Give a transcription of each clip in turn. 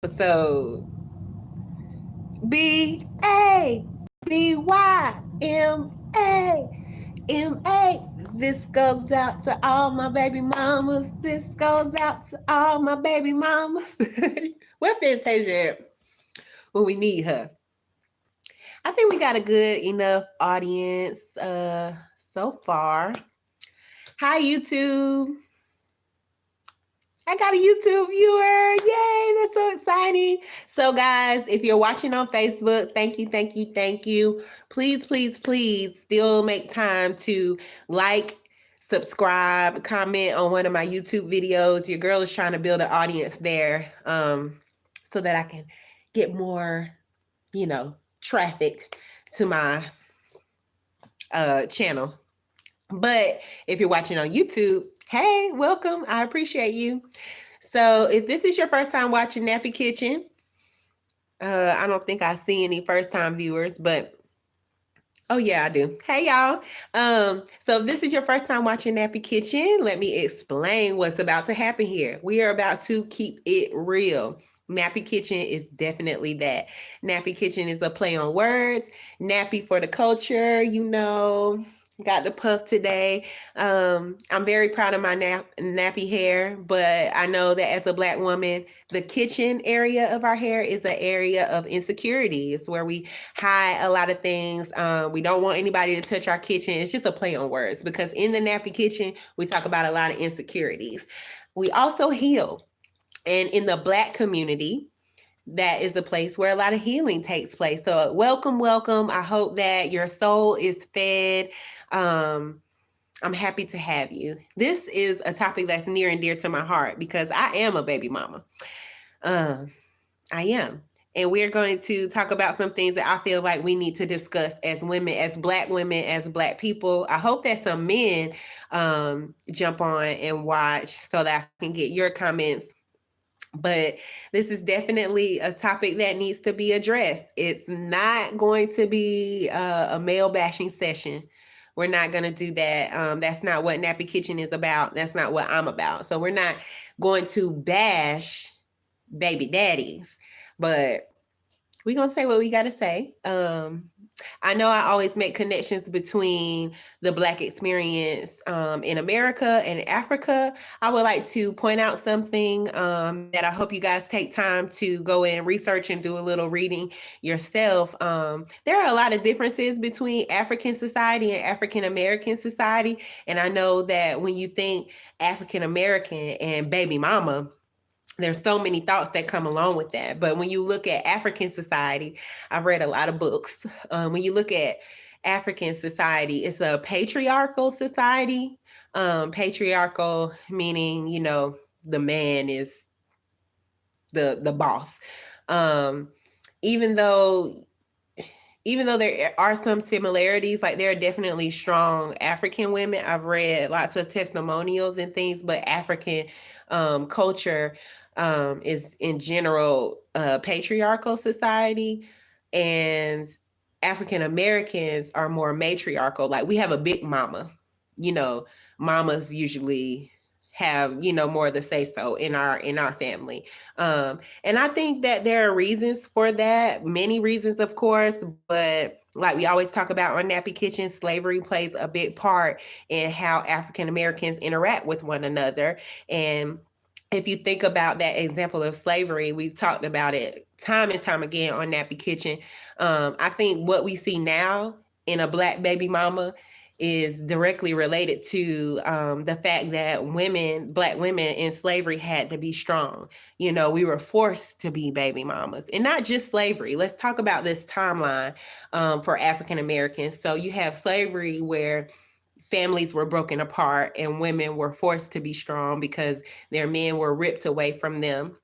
episode. BABYMA. This goes out to all my baby mamas. This goes out to all my baby mamas. Where Fantasia at when we need her? I think we got a good enough audience so far. Hi, YouTube. I got a YouTube viewer. Yay, that's so exciting. So, guys, if you're watching on Facebook, thank you, thank you, thank you. Please, please, please still make time to like, subscribe, comment on one of my YouTube videos. Your girl is trying to build an audience there so that I can get more, traffic to my channel. But if you're watching on YouTube, hey, welcome. I appreciate you. So if this is your first time watching Nappykitchen, I don't think I see any first time viewers, but oh yeah, I do. Hey y'all. So if this is your first time watching Nappykitchen, let me explain what's about to happen here. We are about to keep it real. Nappykitchen is definitely that. Nappykitchen is a play on words. Nappy for the culture, got the puff today. I'm very proud of my nappy hair, but I know that as a Black woman, the kitchen area of our hair is an area of insecurities where we hide a lot of things. We don't want anybody to touch our kitchen. It's just a play on words because in the Nappykitchen, we talk about a lot of insecurities. We also heal. And in the Black community, that is a place where a lot of healing takes place. So welcome, welcome. I hope that your soul is fed. I'm happy to have you. This is a topic that's near and dear to my heart because I am a baby mama. I am. And we're going to talk about some things that I feel like we need to discuss as women, as Black people. I hope that some men jump on and watch so that I can get your comments. But this is definitely a topic that needs to be addressed. It's not going to be a male bashing session. We're not going to do that. That's not what Nappykitchen is about. That's not what I'm about. So we're not going to bash baby daddies, but we're going to say what we got to say. I know I always make connections between the Black experience in America and Africa. I would like to point out something that I hope you guys take time to go and research and do a little reading yourself. There are a lot of differences between African society and African American society. And I know that when you think African American and baby mama, there's so many thoughts that come along with that. But when you look at African society, I've read a lot of books. When you look at African society, it's a patriarchal society. Patriarchal meaning, the man is the boss. Even though there are some similarities, like there are definitely strong African women. I've read lots of testimonials and things, but African culture is in general patriarchal society, and African Americans are more matriarchal. Like we have a big mama, mamas usually have more to say so in our family, and I think that there are reasons for that, many reasons of course, but like we always talk about on Nappykitchen, slavery plays a big part in how African Americans interact with one another. And if you think about that example of slavery, we've talked about it time and time again on Nappykitchen. I think what we see now in a Black baby mama is directly related to the fact that Black women in slavery had to be strong. We were forced to be baby mamas, and not just slavery. Let's talk about this timeline for African Americans. So you have slavery where families were broken apart and women were forced to be strong because their men were ripped away from them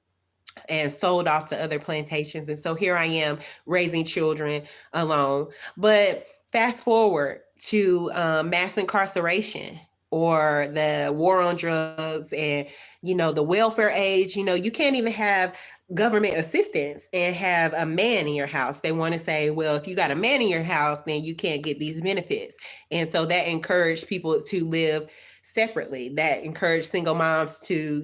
and sold off to other plantations. And so here I am raising children alone. But fast forward to mass incarceration or the war on drugs and, the welfare age. You can't even have government assistance and have a man in your house. They want to say, well, if you got a man in your house, then you can't get these benefits. And so that encouraged people to live separately. That encouraged single moms to,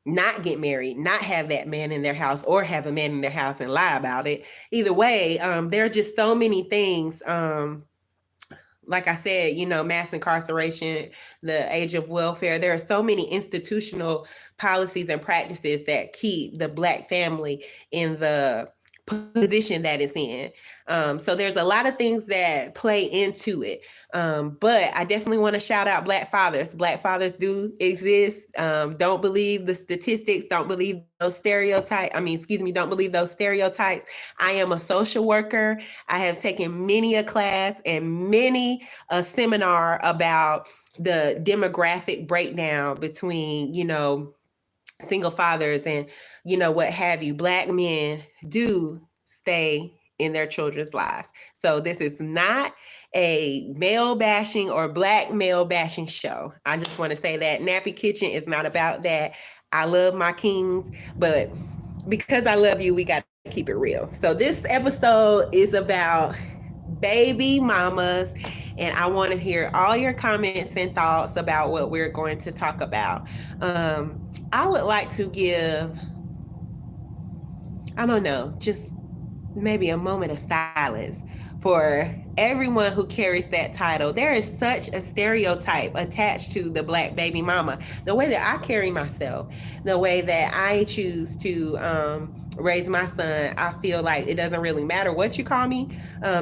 not get married, not have that man in their house, or have a man in their house and lie about it. Either way, there are just so many things. Like I said, mass incarceration, the age of welfare. There are so many institutional policies and practices that keep the Black family in the position that it's in. So there's a lot of things that play into it. But I definitely want to shout out Black fathers. Black fathers do exist. Don't believe the statistics. Don't believe those stereotypes. Don't believe those stereotypes. I am a social worker. I have taken many a class and many a seminar about the demographic breakdown between, single fathers and what have you. Black men do stay in their children's lives. So this is not a male bashing or Black male bashing show. I just want to say that Nappykitchen is not about that. I love my kings, but because I love you, we got to keep it real. So this episode is about baby mamas, and I want to hear all your comments and thoughts about what we're going to talk about. I would like to give, I don't know, just maybe a moment of silence for everyone who carries that title. There is such a stereotype attached to the Black baby mama. The way that I carry myself, the way that I choose to raise my son, I feel like it doesn't really matter what you call me.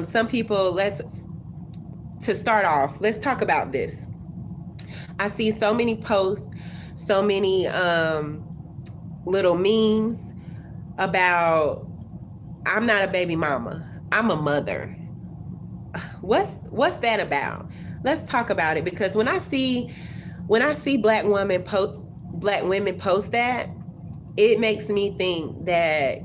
Some people, to start off, let's talk about this. I see so many posts, so many little memes about, I'm not a baby mama, I'm a mother. What's that about? Let's talk about it, because when I see Black women post that, it makes me think that,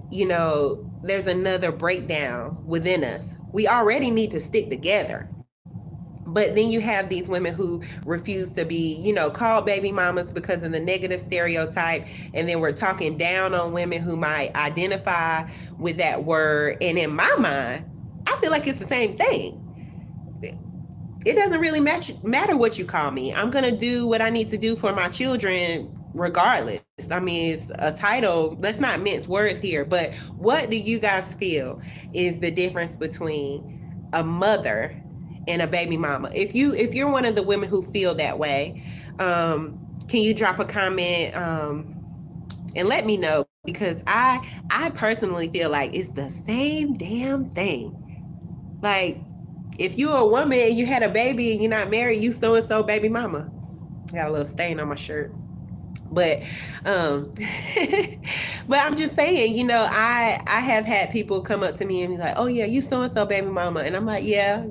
there's another breakdown within us. We already need to stick together. But then you have these women who refuse to be, called baby mamas because of the negative stereotype. And then we're talking down on women who might identify with that word. And in my mind, I feel like it's the same thing. It doesn't really matter what you call me. I'm going to do what I need to do for my children regardless. It's a title. Let's not mince words here. But what do you guys feel is the difference between a mother and a baby mama? If you're one of the women who feel that way, can you drop a comment and let me know? Because I personally feel like it's the same damn thing. Like, if you're a woman and you had a baby and you're not married, you so and so baby mama. Got a little stain on my shirt. But but I'm just saying, I have had people come up to me and be like, oh yeah, you so and so baby mama. And I'm like, yeah,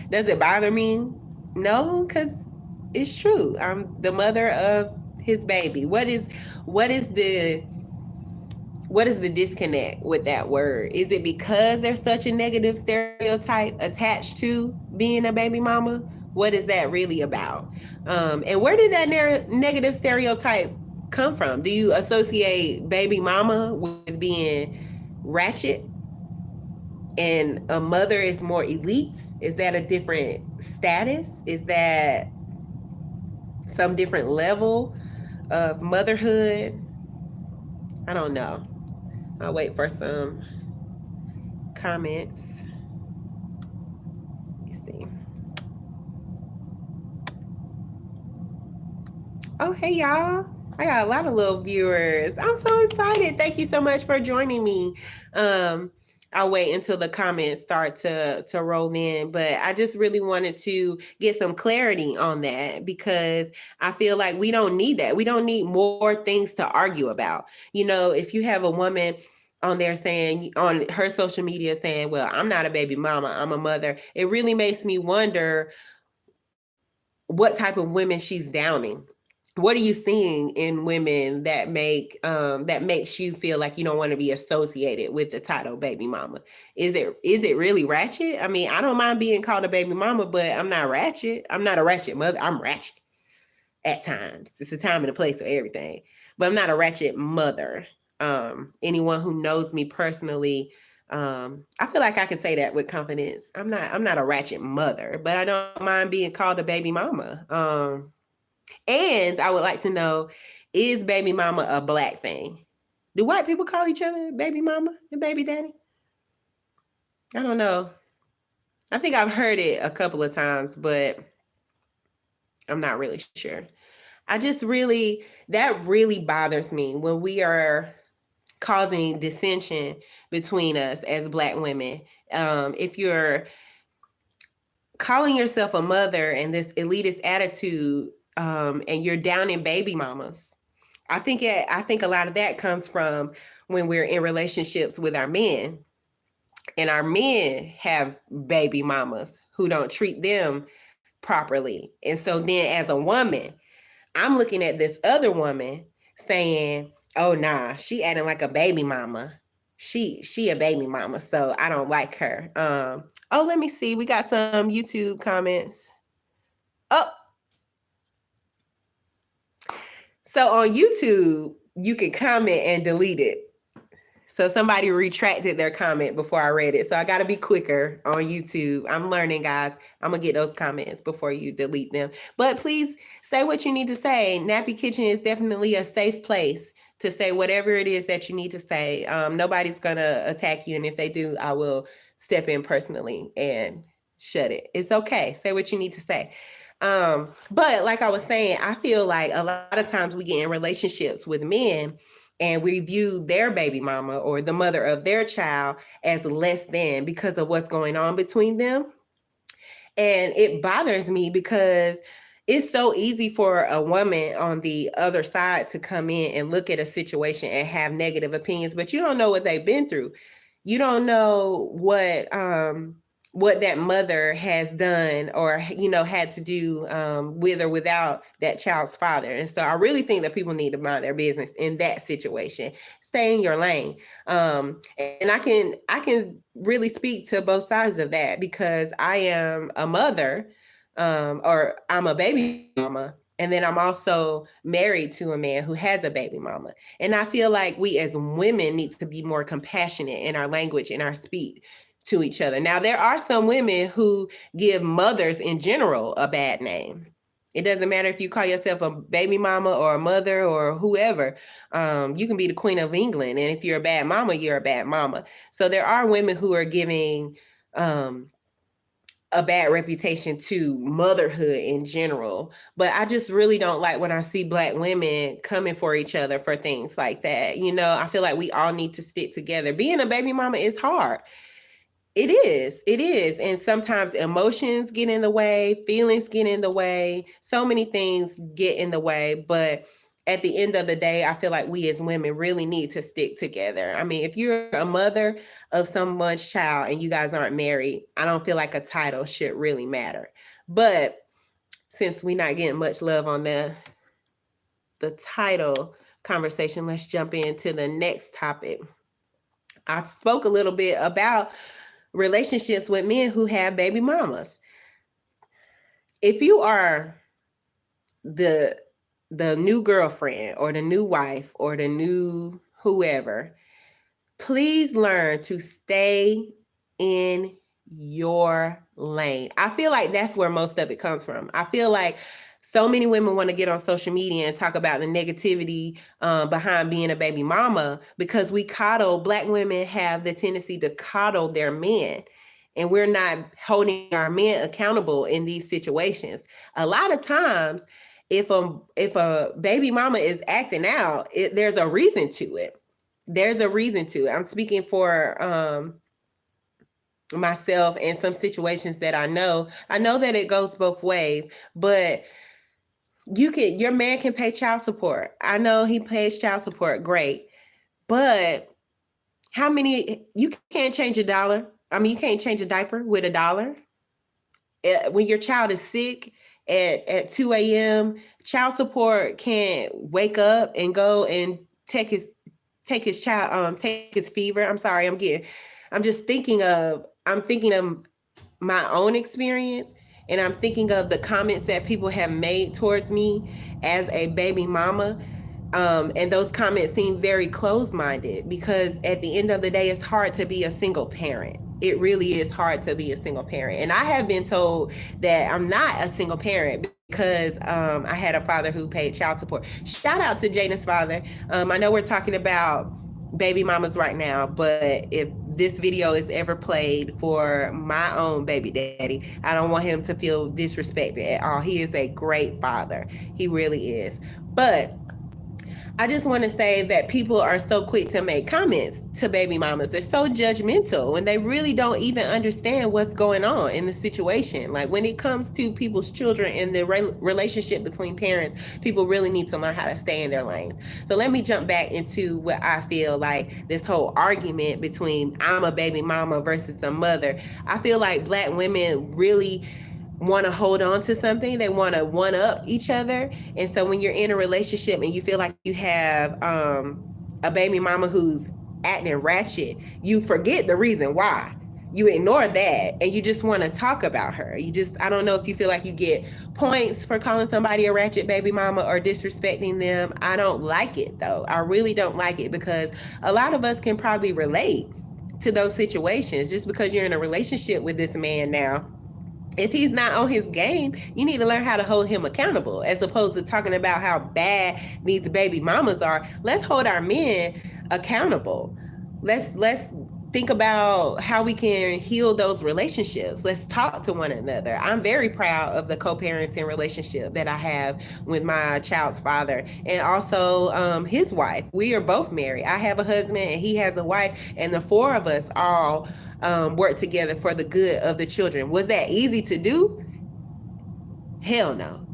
does it bother me? No, because it's true. I'm the mother of his baby. What is the disconnect with that word? Is it because there's such a negative stereotype attached to being a baby mama? What is that really about? And where did that negative stereotype come from? Do you associate baby mama with being ratchet and a mother is more elite? Is that a different status? Is that some different level of motherhood? I don't know. I'll wait for some comments. Let's see. Oh, hey, y'all. I got a lot of little viewers. I'm so excited. Thank you so much for joining me. I'll wait until the comments start to roll in, but I just really wanted to get some clarity on that, because I feel like we don't need that. We don't need more things to argue about. If you have a woman on there saying, on her social media saying, well, I'm not a baby mama, I'm a mother, it really makes me wonder what type of women she's downing. What are you seeing in women that makes you feel like you don't want to be associated with the title baby mama? Is it really ratchet? I don't mind being called a baby mama, but I'm not ratchet. I'm not a ratchet mother. I'm ratchet at times. It's a time and a place for everything, but I'm not a ratchet mother. Anyone who knows me personally, I feel like I can say that with confidence. I'm not a ratchet mother, but I don't mind being called a baby mama. And I would like to know Is baby mama a black thing? Do white people call each other baby mama and baby daddy? I don't know. I think I've heard it a couple of times, but I'm not really sure. That really bothers me when we are causing dissension between us as black women. If you're calling yourself a mother and this elitist attitude, and you're down in baby mamas, I think a lot of that comes from when we're in relationships with our men, and our men have baby mamas who don't treat them properly. And so then as a woman, I'm looking at this other woman saying, "Oh nah, she acting like a baby mama. She a baby mama, so I don't like her." Oh, let me see. We got some YouTube comments. Oh, so on YouTube, you can comment and delete it. So somebody retracted their comment before I read it. So I got to be quicker on YouTube. I'm learning, guys. I'm going to get those comments before you delete them. But please say what you need to say. Nappykitchen is definitely a safe place to say whatever it is that you need to say. Nobody's going to attack you. And if they do, I will step in personally and shut it. It's okay. Say what you need to say. But like I was saying, I feel like a lot of times we get in relationships with men and we view their baby mama or the mother of their child as less than because of what's going on between them. And it bothers me because it's so easy for a woman on the other side to come in and look at a situation and have negative opinions, but you don't know what they've been through. You don't know what that mother has done or had to do with or without that child's father. And so I really think that people need to mind their business in that situation. Stay in your lane. And I can really speak to both sides of that because I am a mother, or I'm a baby mama. And then I'm also married to a man who has a baby mama. And I feel like we as women need to be more compassionate in our language, in our speech to each other. Now, there are some women who give mothers in general a bad name. It doesn't matter if you call yourself a baby mama or a mother or whoever. You can be the Queen of England. And if you're a bad mama, you're a bad mama. So there are women who are giving a bad reputation to motherhood in general. But I just really don't like when I see black women coming for each other for things like that. I feel like we all need to stick together. Being a baby mama is hard. It is. And sometimes emotions get in the way, feelings get in the way, so many things get in the way. But at the end of the day, I feel like we as women really need to stick together. I mean, if you're a mother of someone's child and you guys aren't married, I don't feel like a title should really matter. But since we're not getting much love on the title conversation, let's jump into the next topic. I spoke a little bit about relationships with men who have baby mamas. If you are the new girlfriend or the new wife or the new whoever, please learn to stay in your lane. I feel like that's where most of it comes from. I feel like so many women want to get on social media and talk about the negativity behind being a baby mama because Black women have the tendency to coddle their men, and we're not holding our men accountable in these situations. A lot of times, if a baby mama is acting out, there's a reason to it. There's a reason to it. I'm speaking for myself and some situations that I know. I know that it goes both ways, but your man can pay child support. I know he pays child support, great. But you can't change a dollar. I mean, you can't change a diaper with a dollar. When your child is sick at 2 a.m., child support can't wake up and go and take his fever. I'm sorry, I'm thinking of my own experience. And I'm thinking of the comments that people have made towards me as a baby mama. And those comments seem very closed-minded because at the end of the day, it's hard to be a single parent. it really is hard to be a single parent. And I have been told that I'm not a single parent because I had a father who paid child support. Shout out to Jaden's father. I know we're talking about baby mamas right now, but if this video is ever played for my own baby daddy, I don't want him to feel disrespected at all. He is a great father. He really is. But I just want to say that people are so quick to make comments to baby mamas. They're so judgmental and they really don't even understand what's going on in the situation. Like when it comes to people's children and the relationship between parents, people really need to learn how to stay in their lanes. So let me jump back into what I feel like this whole argument between I'm a baby mama versus a mother. I feel like Black women really want to hold on to something. They want to one up each other. And so when you're in a relationship and you feel like you have a baby mama who's acting ratchet, you forget the reason why. You ignore that and you just want to talk about her. I don't know if you feel like you get points for calling somebody a ratchet baby mama or disrespecting them. I don't like it though. I really don't like it because a lot of us can probably relate to those situations. Just because you're in a relationship with this man now, if he's not on his game, you need to learn how to hold him accountable, as opposed to talking about how bad these baby mamas are. Let's hold our men accountable. Let's think about how we can heal those relationships. Let's talk to one another. I'm very proud of the co-parenting relationship that I have with my child's father and also his wife. We are both married. I have a husband and he has a wife, and the four of us all work together for the good of the children. Was that easy to do? Hell no.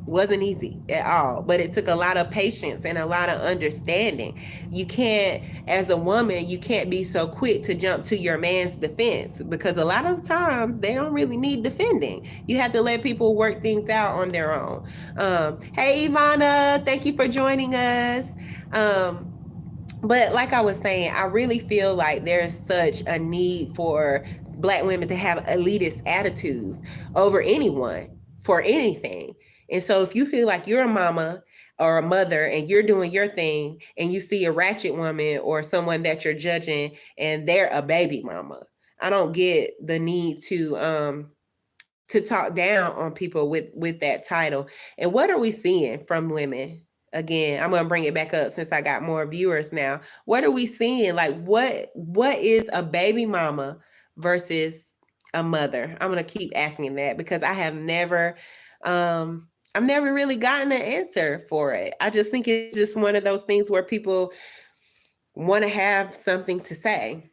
Wasn't easy at all, but it took a lot of patience and a lot of understanding. You can't, as a woman, you can't be so quick to jump to your man's defense, because a lot of times they don't really need defending. You have to let people work things out on their own. Hey Ivana, thank you for joining us. But like I was saying, I really feel like there's such a need for Black women to have elitist attitudes over anyone for anything. And so if you feel like you're a mama or a mother and you're doing your thing and you see a ratchet woman or someone that you're judging and they're a baby mama, I don't get the need to talk down on people with that title. And what are we seeing from women? Again, I'm gonna bring it back up since I got more viewers now. What are we seeing? Like what is a baby mama versus a mother? I'm gonna keep asking that because I have never I've never really gotten an answer for it. I just think it's just one of those things where people want to have something to say.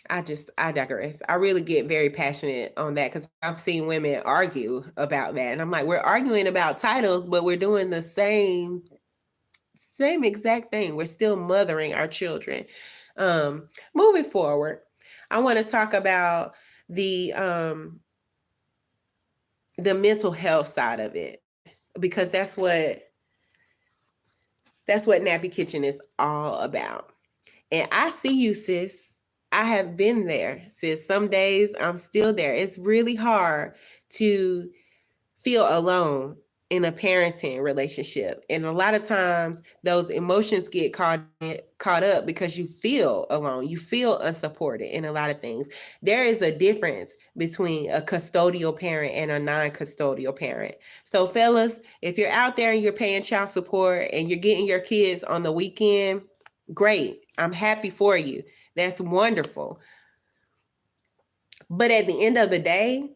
I digress. I really get very passionate on that because I've seen women argue about that. And I'm like, we're arguing about titles, but we're doing the same exact thing. We're still mothering our children. Moving forward, I want to talk about the mental health side of it, because that's what Nappykitchen is all about. And I see you, sis. I have been there, sis. Some days I'm still there. It's really hard to feel alone in a parenting relationship. And a lot of times those emotions get caught up because you feel alone. You feel unsupported in a lot of things. There is a difference between a custodial parent and a non-custodial parent. So fellas, if you're out there and you're paying child support and you're getting your kids on the weekend, great. I'm happy for you. That's wonderful. But at the end of the day,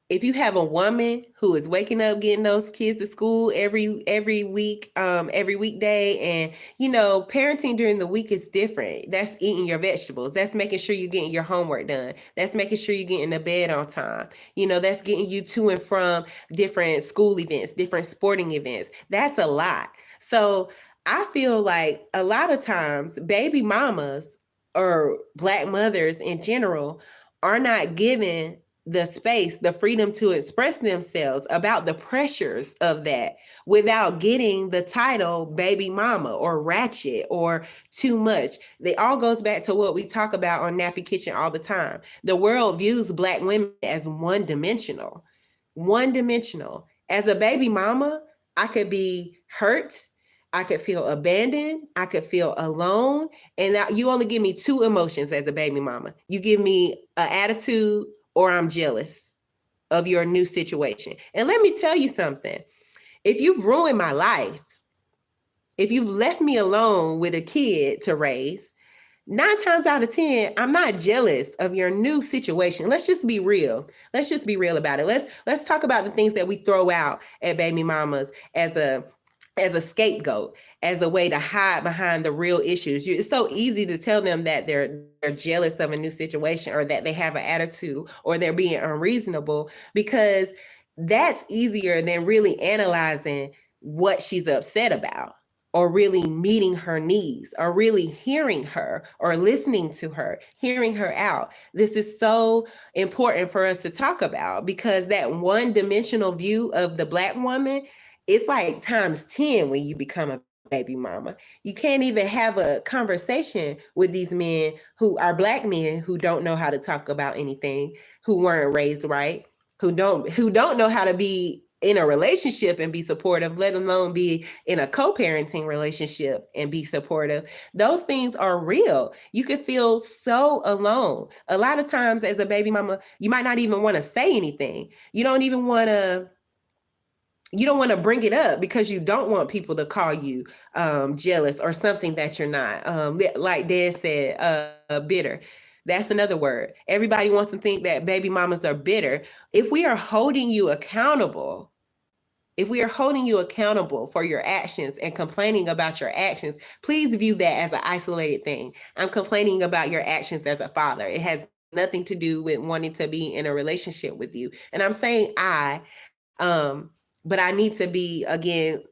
if you have a woman who is waking up, getting those kids to school every week, every weekday, and parenting during the week is different. That's eating your vegetables. That's making sure you're getting your homework done. That's making sure you're getting to bed on time. That's getting you to and from different school events, different sporting events. That's a lot. So I feel like a lot of times baby mamas or Black mothers in general are not given the space, the freedom to express themselves about the pressures of that without getting the title baby mama or ratchet or too much. It all goes back to what we talk about on Nappykitchen all the time. The world views Black women as one-dimensional. As a baby mama, I could be hurt. I could feel abandoned. I could feel alone. And now you only give me two emotions as a baby mama. You give me an attitude or I'm jealous of your new situation. And let me tell you something. If you've ruined my life, if you've left me alone with a kid to raise, 9 times out of 10, I'm not jealous of your new situation. Let's just be real. Let's just be real about it. Let's talk about the things that we throw out at baby mamas as a scapegoat, as a way to hide behind the real issues. It's so easy to tell them that they're jealous of a new situation, or that they have an attitude, or they're being unreasonable, because that's easier than really analyzing what she's upset about, or really meeting her needs, or really hearing her, or listening to her, hearing her out. This is so important for us to talk about, because that one-dimensional view of the Black woman, it's like times 10 when you become a baby mama. You can't even have a conversation with these men who are Black men who don't know how to talk about anything, who weren't raised right, who don't know how to be in a relationship and be supportive, let alone be in a co-parenting relationship and be supportive. Those things are real. You could feel so alone. A lot of times as a baby mama, you might not even want to say anything. You don't want to bring it up, because you don't want people to call you jealous or something that you're not. Like Dad said, bitter. That's another word. Everybody wants to think that baby mamas are bitter. If we are holding you accountable, for your actions and complaining about your actions, please view that as an isolated thing. I'm complaining about your actions as a father. It has nothing to do with wanting to be in a relationship with you. And I'm saying but I need to be, again,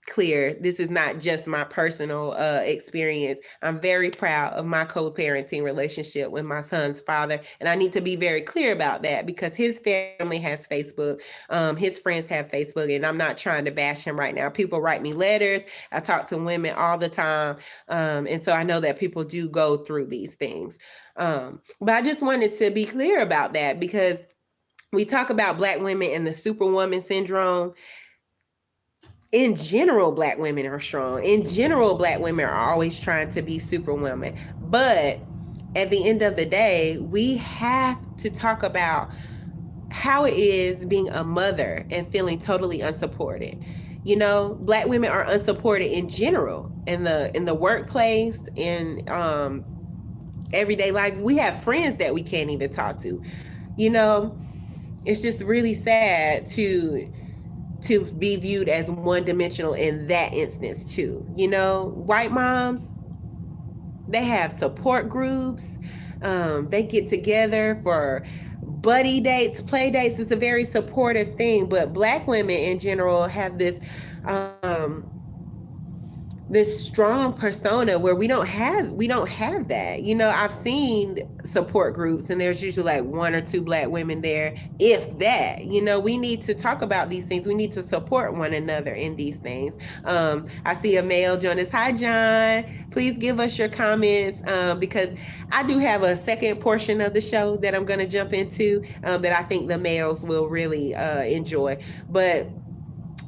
clear. This is not just my personal experience. I'm very proud of my co-parenting relationship with my son's father. And I need to be very clear about that, because his family has Facebook. His friends have Facebook, and I'm not trying to bash him right now. People write me letters. I talk to women all the time. And so I know that people do go through these things. But I just wanted to be clear about that, because we talk about Black women and the superwoman syndrome. In general, Black women are strong. In general, Black women are always trying to be superwomen. But at the end of the day, we have to talk about how it is being a mother and feeling totally unsupported. You know, Black women are unsupported in general, in the workplace, in everyday life. We have friends that we can't even talk to. You know, it's just really sad to be viewed as one-dimensional in that instance too. You know, white moms, they have support groups. They get together for buddy dates, play dates. It's a very supportive thing. But Black women in general have this strong persona where we don't have that. You know, I've seen support groups and there's usually like 1 or 2 Black women there, if that. You know, we need to talk about these things. We need to support one another in these things. I see a male join us. Hi, John. Please give us your comments, because I do have a second portion of the show that I'm going to jump into that I think the males will really enjoy. But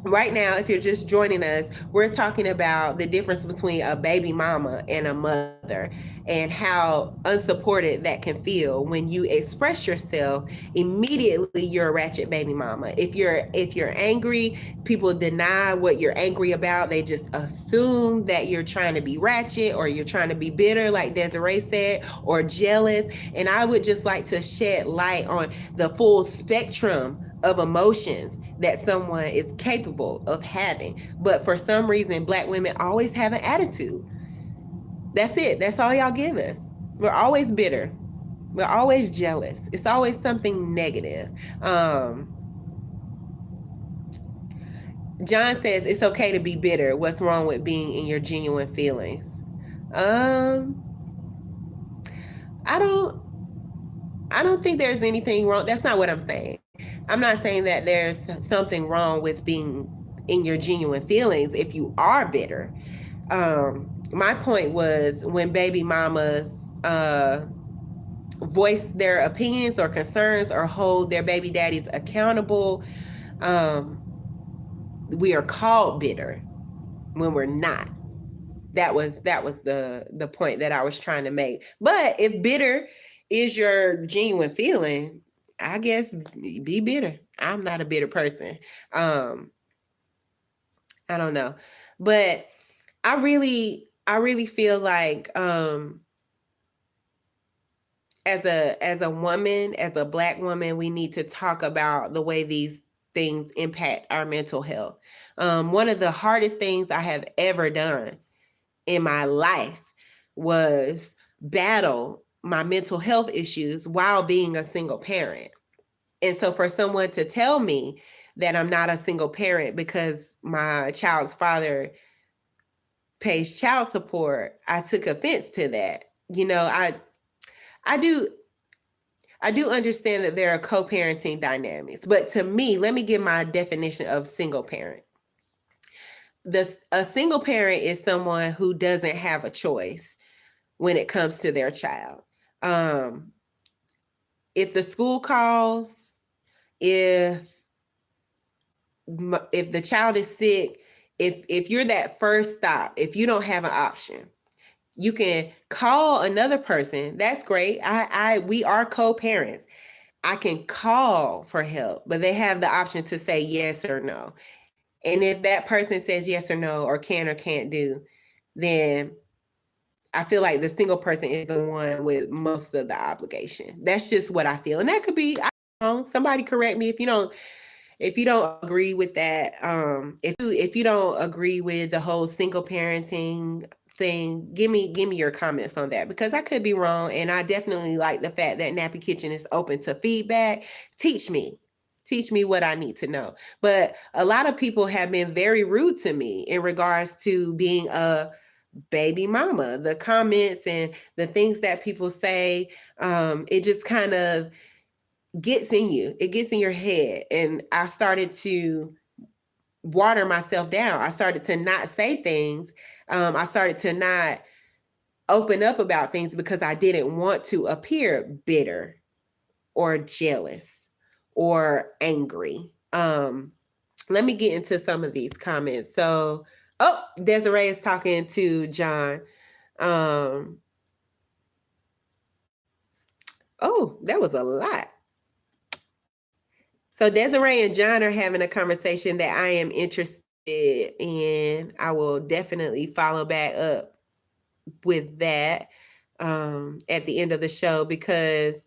right now, if you're just joining us, we're talking about the difference between a baby mama and a mother, and how unsupported that can feel when you express yourself. Immediately you're a ratchet baby mama. If you're angry, people deny what you're angry about. They just assume that you're trying to be ratchet, or you're trying to be bitter, like Desiree said, or jealous. And I would just like to shed light on the full spectrum of emotions that someone is capable of having. But for some reason, Black women always have an attitude. That's it. That's all y'all give us. We're always bitter. We're always jealous. It's always something negative. John says it's okay to be bitter. What's wrong with being in your genuine feelings? I don't think there's anything wrong. That's not what I'm saying. I'm not saying that there's something wrong with being in your genuine feelings if you are bitter. My point was, when baby mamas voice their opinions or concerns, or hold their baby daddies accountable, we are called bitter. when we're not. That was the point that I was trying to make. But if bitter is your genuine feeling, I guess be bitter. I'm not a bitter person. Um, I don't know. But I really feel like as a woman, as a Black woman, we need to talk about the way these things impact our mental health. One of the hardest things I have ever done in my life was battle my mental health issues while being a single parent. And so for someone to tell me that I'm not a single parent because my child's father pays child support, I took offense to that. I do understand that there are co-parenting dynamics, but to me, let me give my definition of single parent. A single parent is someone who doesn't have a choice when it comes to their child. Um, if the school calls, if the child is sick, if you're that first stop, if you don't have an option, you can call another person. That's great. We are co-parents. I can call for help, but they have the option to say yes or no. And if that person says yes or no, or can or can't do, then I feel like the single person is the one with most of the obligation. That's just what I feel. And that could be, I don't know, somebody correct me if you don't agree with that. If you don't agree with the whole single parenting thing, give me your comments on that, because I could be wrong. And I definitely like the fact that Nappykitchen is open to feedback. Teach me what I need to know. But a lot of people have been very rude to me in regards to being a baby mama. The comments and the things that people say, it just kind of gets in you. It gets in your head. And I started to water myself down. I started to not say things. I started to not open up about things because I didn't want to appear bitter or jealous or angry. Let me get into some of these comments. So, Desiree is talking to John. That was a lot. So Desiree and John are having a conversation that I am interested in. I will definitely follow back up with that at the end of the show, because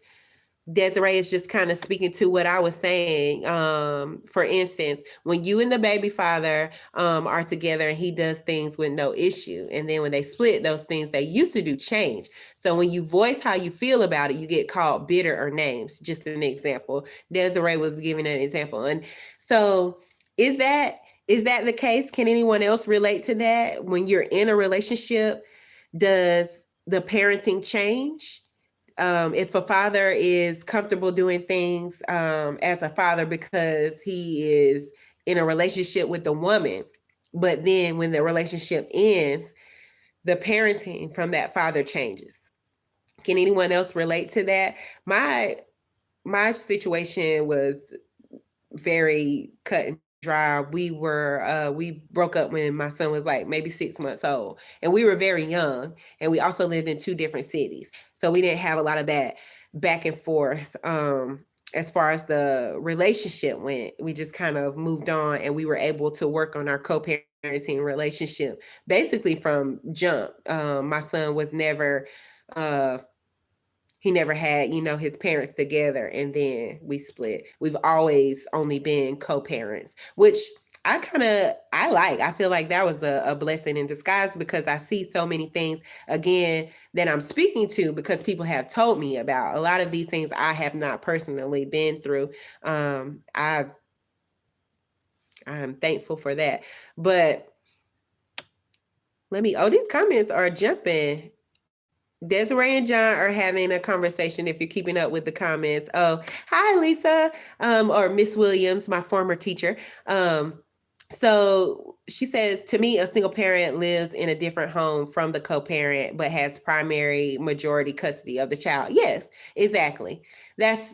Desiree is just kind of speaking to what I was saying. For instance, when you and the baby father are together and he does things with no issue, and then when they split, those things they used to do change. So when you voice how you feel about it, you get called bitter or names. Just an example. Desiree was giving an example. And so is that the case? Can anyone else relate to that? When you're in a relationship, does the parenting change? If a father is comfortable doing things as a father because he is in a relationship with the woman, but then when the relationship ends, the parenting from that father changes. Can anyone else relate to that? My situation was very cut and dry. We broke up when my son was like maybe 6 months old, and we were very young, and we also lived in 2 different cities, so we didn't have a lot of that back and forth. As far as the relationship went, we just kind of moved on, and we were able to work on our co-parenting relationship basically from jump. My son was never he never had, his parents together, and then we split. We've always only been co-parents, which I feel like that was a blessing in disguise, because I see so many things again that I'm speaking to because people have told me about. A lot of these things I have not personally been through. I'm thankful for that. But these comments are jumping. Desiree and John are having a conversation, if you're keeping up with the comments. Oh, hi, Lisa, or Miss Williams, my former teacher. So she says, to me, a single parent lives in a different home from the co-parent, but has primary majority custody of the child. Yes, exactly. That's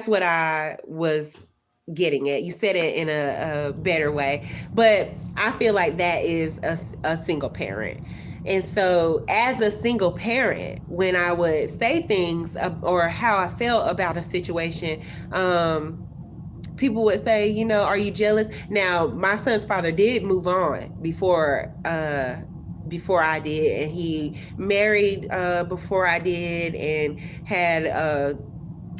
what I was getting it. You said it in a better way, but I feel like that is a single parent. And so, as a single parent, when I would say things or how I felt about a situation, people would say, are you jealous? Now, my son's father did move on before I did, and he married before I did, and had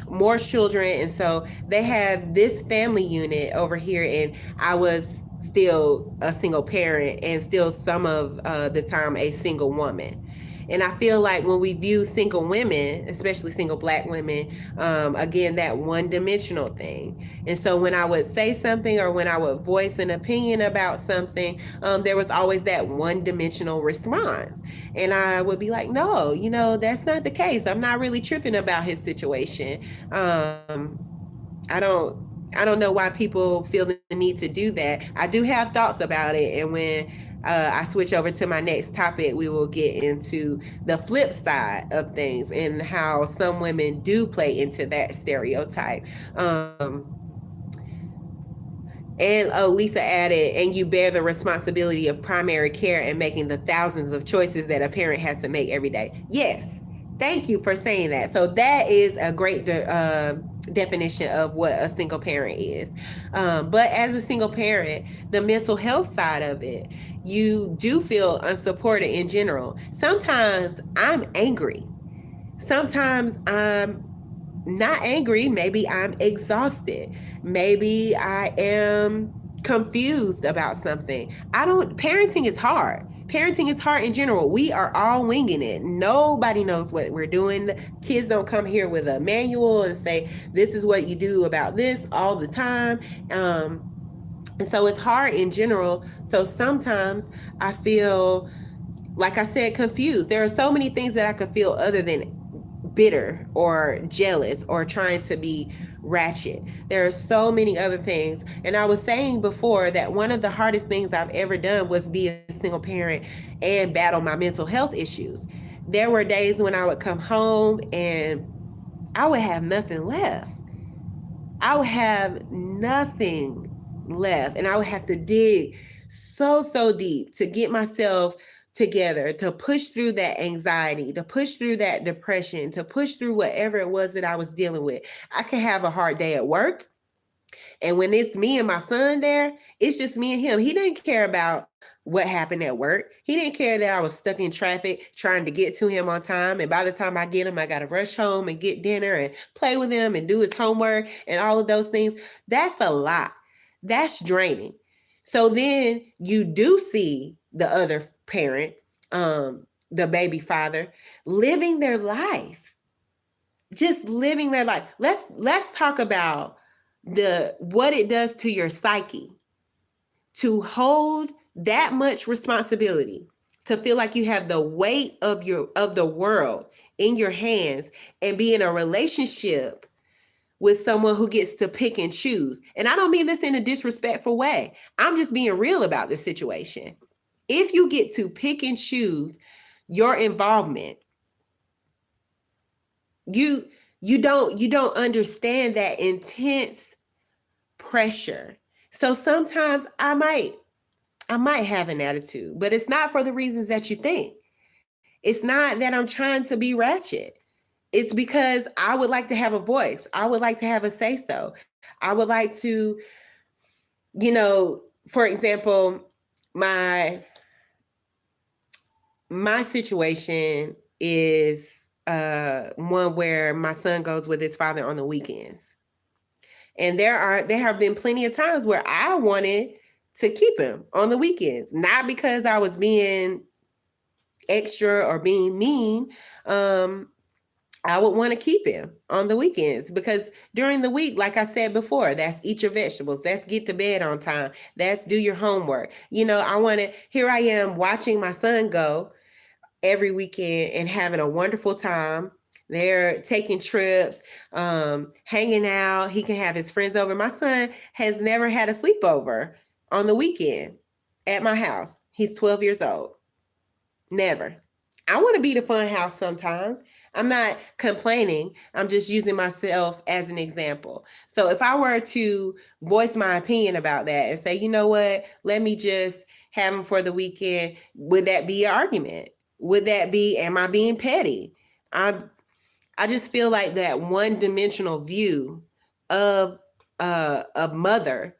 more children, and so they had this family unit over here, and I was still a single parent, and still some of the time a single woman. And I feel like when we view single women, especially single black women, again, that one dimensional thing. And so when I would say something, or when I would voice an opinion about something, there was always that one dimensional response. And I would be like, no, that's not the case. I'm not really tripping about his situation. I don't know why people feel the need to do that. I do have thoughts about it, and when I switch over to my next topic, we will get into the flip side of things and how some women do play into that stereotype. And Lisa added, and you bear the responsibility of primary care and making the thousands of choices that a parent has to make every day. Yes. Thank you for saying that. So that is a great definition of what a single parent is. But as a single parent, the mental health side of it, you do feel unsupported in general. Sometimes I'm angry. Sometimes I'm not angry. Maybe I'm exhausted. Maybe I am confused about something. Parenting is hard. Parenting is hard in general. We are all winging it. Nobody knows what we're doing. The kids don't come here with a manual and say, this is what you do about this all the time. And so it's hard in general. So sometimes I feel, like I said, confused. There are so many things that I could feel other than bitter or jealous or trying to be ratchet. There are so many other things. And I was saying before that one of the hardest things I've ever done was be a single parent and battle my mental health issues. There were days when I would come home and I would have nothing left. I would have nothing left, and I would have to dig so deep to get myself together, to push through that anxiety, to push through that depression, to push through whatever it was that I was dealing with. I could have a hard day at work, and when it's me and my son there, it's just me and him. He didn't care about what happened at work. He didn't care that I was stuck in traffic trying to get to him on time. And by the time I get him, I got to rush home and get dinner and play with him and do his homework and all of those things. That's a lot. That's draining. So then you do see the other parent, the baby father, living their life, just living their life. Let's talk about what it does to your psyche to hold that much responsibility, to feel like you have the weight of the world in your hands, and be in a relationship with someone who gets to pick and choose. And I don't mean this in a disrespectful way. I'm just being real about this situation. If you get to pick and choose your involvement, you don't understand that intense pressure. So sometimes I might have an attitude, but it's not for the reasons that you think. It's not that I'm trying to be ratchet. It's because I would like to have a voice. I would like to have a say so. I would like to, for example, my situation is one where my son goes with his father on the weekends. And there have been plenty of times where I wanted to keep him on the weekends, not because I was being extra or being mean. I would want to keep him on the weekends because during the week, like I said before, that's eat your vegetables. That's get to bed on time. That's do your homework. Here I am watching my son go every weekend and having a wonderful time. They're taking trips, hanging out. He can have his friends over. My son has never had a sleepover on the weekend at my house. He's 12 years old. Never. I want to be the fun house sometimes. I'm not complaining. I'm just using myself as an example. So if I were to voice my opinion about that and say, you know what, let me just have them for the weekend, would that be an argument? Would that be, am I being petty? I I just feel like that one-dimensional view of a mother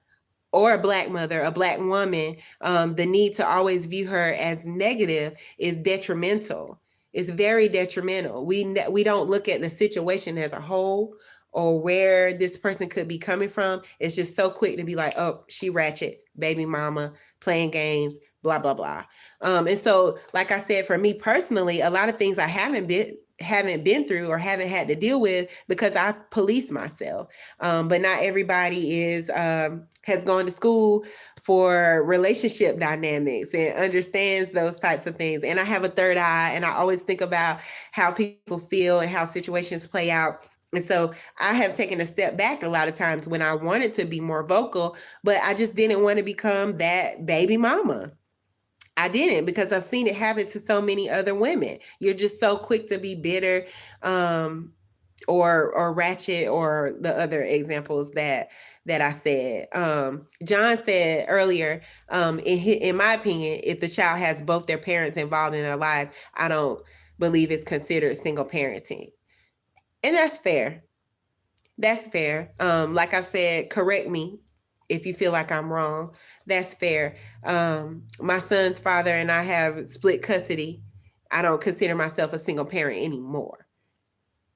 or a black mother, a black woman, the need to always view her as negative is detrimental. It's very detrimental. We don't look at the situation as a whole or where this person could be coming from. It's just so quick to be like, oh, she ratchet, baby mama, playing games, blah blah blah. And so, like I said, for me personally, a lot of things I haven't been through or haven't had to deal with because I police myself. But not everybody has gone to school for relationship dynamics and understands those types of things. And I have a third eye, and I always think about how people feel and how situations play out. And so I have taken a step back a lot of times when I wanted to be more vocal, but I just didn't want to become that baby mama. I didn't, because I've seen it happen to so many other women. You're just so quick to be bitter, or ratchet, or the other examples that I said. John said earlier, in my opinion, if the child has both their parents involved in their life, I don't believe it's considered single parenting, and that's fair. That's fair. Like I said, correct me if you feel like I'm wrong. That's fair. My son's father and I have split custody. I don't consider myself a single parent anymore.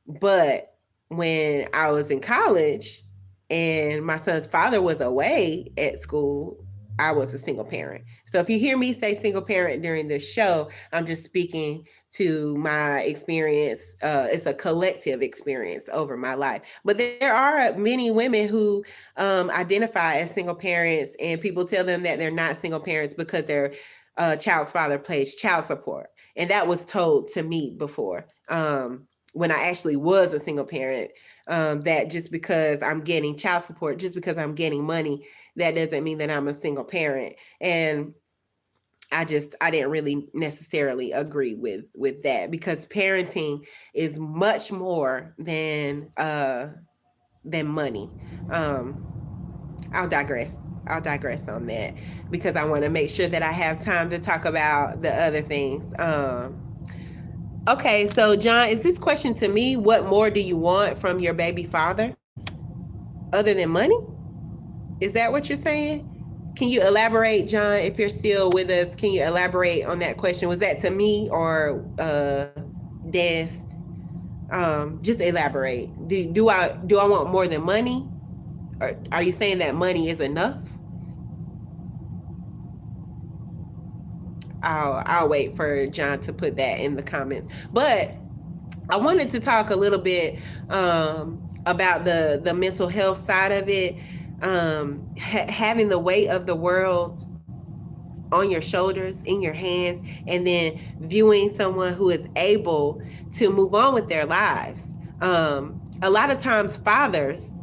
But when I was in college and my son's father was away at school, I was a single parent. So if you hear me say single parent during this show, I'm just speaking to my experience. It's a collective experience over my life. But there are many women who identify as single parents, and people tell them that they're not single parents because their child's father pays child support. And that was told to me before. When I actually was a single parent, that just because I'm getting child support, just because I'm getting money, that doesn't mean that I'm a single parent. And I didn't really necessarily agree with that, because parenting is much more than money. I'll digress. I'll digress on that because I want to make sure that I have time to talk about the other things. Okay, so John, is this question to me? What more do you want from your baby father other than money? Is that what you're saying? Can you elaborate, John, if you're still with us? Can you elaborate on that question? Was that to me or Des? Just elaborate. Do I want more than money? Or are you saying that money is enough? I'll wait for John to put that in the comments. But I wanted to talk a little bit about the mental health side of it. Having the weight of the world on your shoulders, in your hands, and then viewing someone who is able to move on with their lives. A lot of times fathers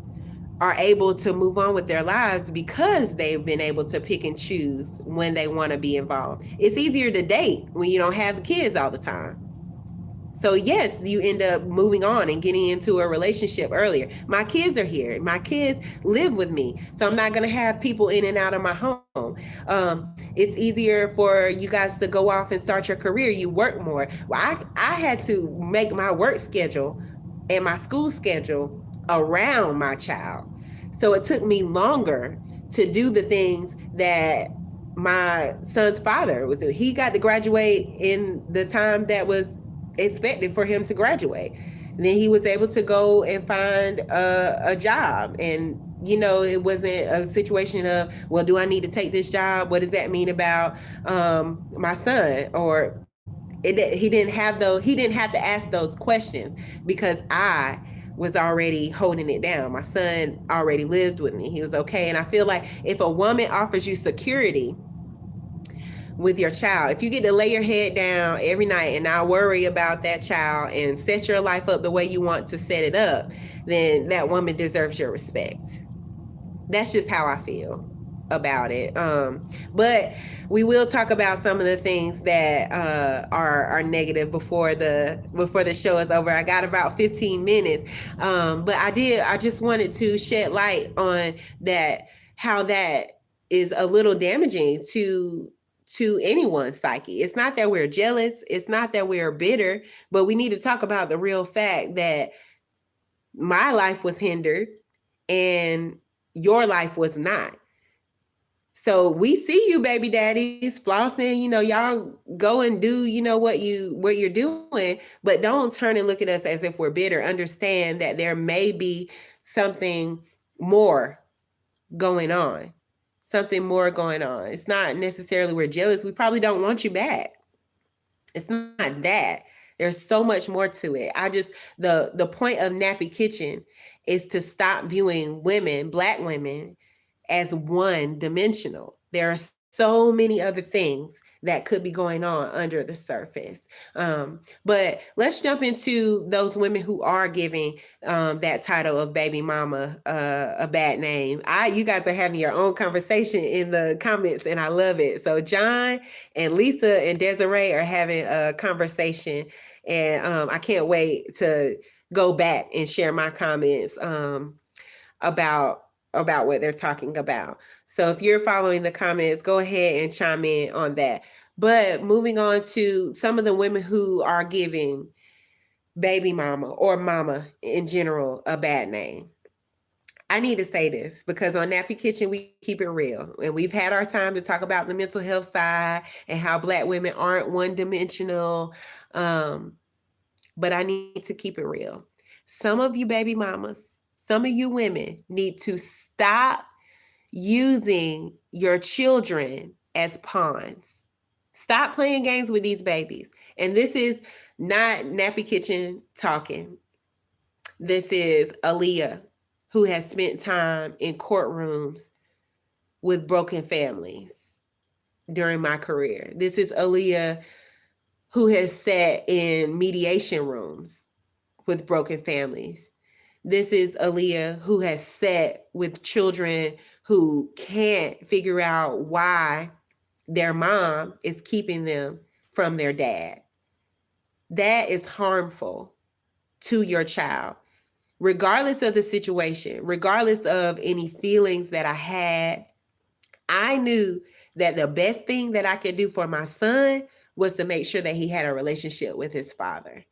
are able to move on with their lives because they've been able to pick and choose when they want to be involved. It's easier to date when you don't have kids all the time. So yes, you end up moving on and getting into a relationship earlier. My kids are here. My kids live with me. So I'm not going to have people in and out of my home. It's easier for you guys to go off and start your career. You work more. Well, I had to make my work schedule and my school schedule around my child. So it took me longer to do the things that my son's father was doing. He got to graduate in the time that was expected for him to graduate. And then he was able to go and find a job. And, it wasn't a situation of, well, do I need to take this job? What does that mean about my son? Or he didn't have to ask those questions because I was already holding it down. My son already lived with me. He was okay. And I feel like if a woman offers you security with your child, if you get to lay your head down every night and not worry about that child and set your life up the way you want to set it up, then that woman deserves your respect. That's just how I feel. about it. But we will talk about some of the things that are negative before the show is over. I got about 15 minutes, but I just wanted to shed light on that, how that is a little damaging to anyone's psyche. It's not that we're jealous, it's not that we're bitter, but we need to talk about the real fact that my life was hindered and your life was not. So we see you, baby daddies, flossing, y'all go and do, what you're doing, but don't turn and look at us as if we're bitter. Understand that there may be something more going on. Something more going on. It's not necessarily we're jealous. We probably don't want you back. It's not that. There's so much more to it. The point of Nappy Kitchen is to stop viewing women, Black women, as one dimensional. There are so many other things that could be going on under the surface. But let's jump into those women who are giving that title of baby mama a bad name. You guys are having your own conversation in the comments, and I love it. So John and Lisa and Desiree are having a conversation, and I can't wait to go back and share my comments about what they're talking about. So if you're following the comments, go ahead and chime in on that. But moving on to some of the women who are giving baby mama or mama in general a bad name. I need to say this because on Nappy Kitchen, we keep it real. And we've had our time to talk about the mental health side and how Black women aren't one-dimensional. But I need to keep it real. Some of you baby mamas, some of you women need to stop using your children as pawns. Stop playing games with these babies. And this is not Nappy Kitchen talking. This is Aaliyah, who has spent time in courtrooms with broken families during my career. This is Aaliyah, who has sat in mediation rooms with broken families. This is Aaliyah, who has sat with children who can't figure out why their mom is keeping them from their dad. That is harmful to your child, regardless of the situation, regardless of any feelings that I had. I knew that the best thing that I could do for my son was to make sure that he had a relationship with his father,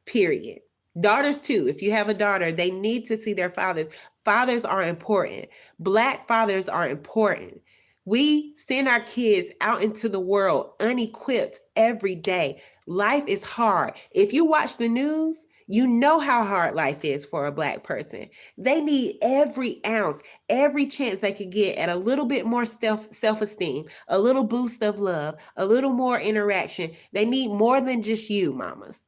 period. Daughters too. If you have a daughter, they need to see their fathers. Fathers are important. Black fathers are important. We send our kids out into the world unequipped every day. Life is hard. If you watch the news, you know how hard life is for a Black person. They need every ounce, every chance they could get at a little bit more self-esteem, a little boost of love, a little more interaction. They need more than just you, mamas.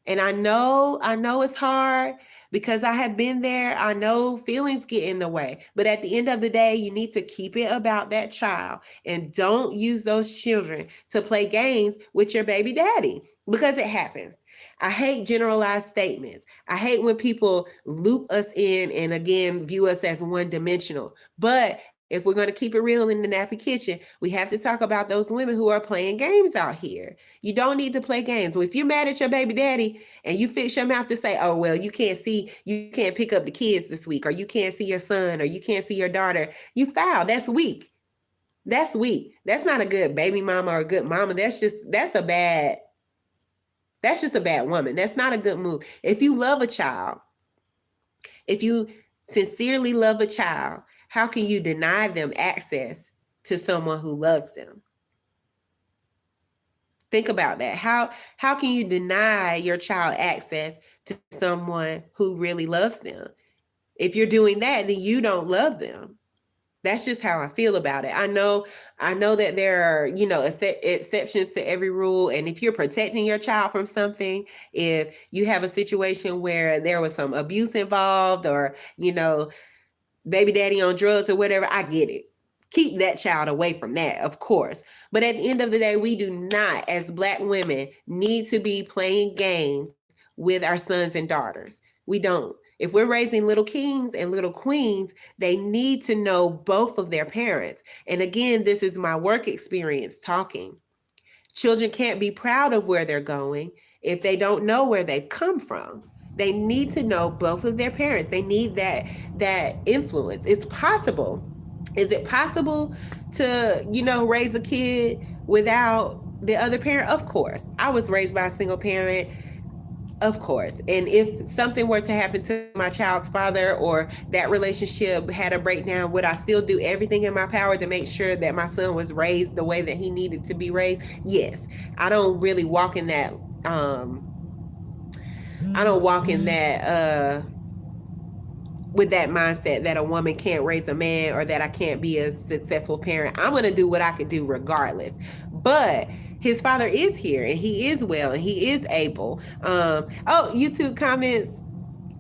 And I know it's hard because I have been there. I know feelings get in the way. But at the end of the day, you need to keep it about that child and don't use those children to play games with your baby daddy because it happens. I hate generalized statements. I hate when people loop us in and again view us as one-dimensional. But if we're going to keep it real in the Nappy Kitchen, we have to talk about those women who are playing games out here. You don't need to play games. If you're mad at your baby daddy and you fix your mouth to say, oh, well, you can't pick up the kids this week, or you can't see your son, or you can't see your daughter, you foul. That's weak. That's weak. That's not a good baby mama or a good mama. That's just a bad woman. That's not a good move. If you love a child, if you sincerely love a child, how can you deny them access to someone who loves them? Think about that. How can you deny your child access to someone who really loves them? If you're doing that, then you don't love them. That's just how I feel about it. I know that there are, exceptions to every rule. And if you're protecting your child from something, if you have a situation where there was some abuse involved or, baby daddy on drugs or whatever, I get it. Keep that child away from that, of course. But at the end of the day, we do not, as Black women, need to be playing games with our sons and daughters. We don't. If we're raising little kings and little queens, they need to know both of their parents. And again, this is my work experience talking. Children can't be proud of where they're going if they don't know where they've come from. They need to know both of their parents. They need that influence. It's possible. Is it possible to, raise a kid without the other parent? Of course. I was raised by a single parent. Of course. And if something were to happen to my child's father, or that relationship had a breakdown, would I still do everything in my power to make sure that my son was raised the way that he needed to be raised? Yes. I don't really walk in that with that mindset that a woman can't raise a man, or that I can't be a successful parent. I'm going to do what I could do regardless. But his father is here, and he is well, and he is able. YouTube comments.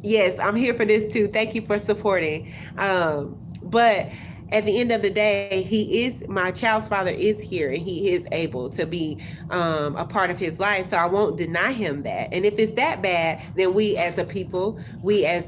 Yes, I'm here for this too. Thank you for supporting. But at the end of the day, my child's father is here, and he is able to be a part of his life. So I won't deny him that. And if it's that bad, then we as a people, we as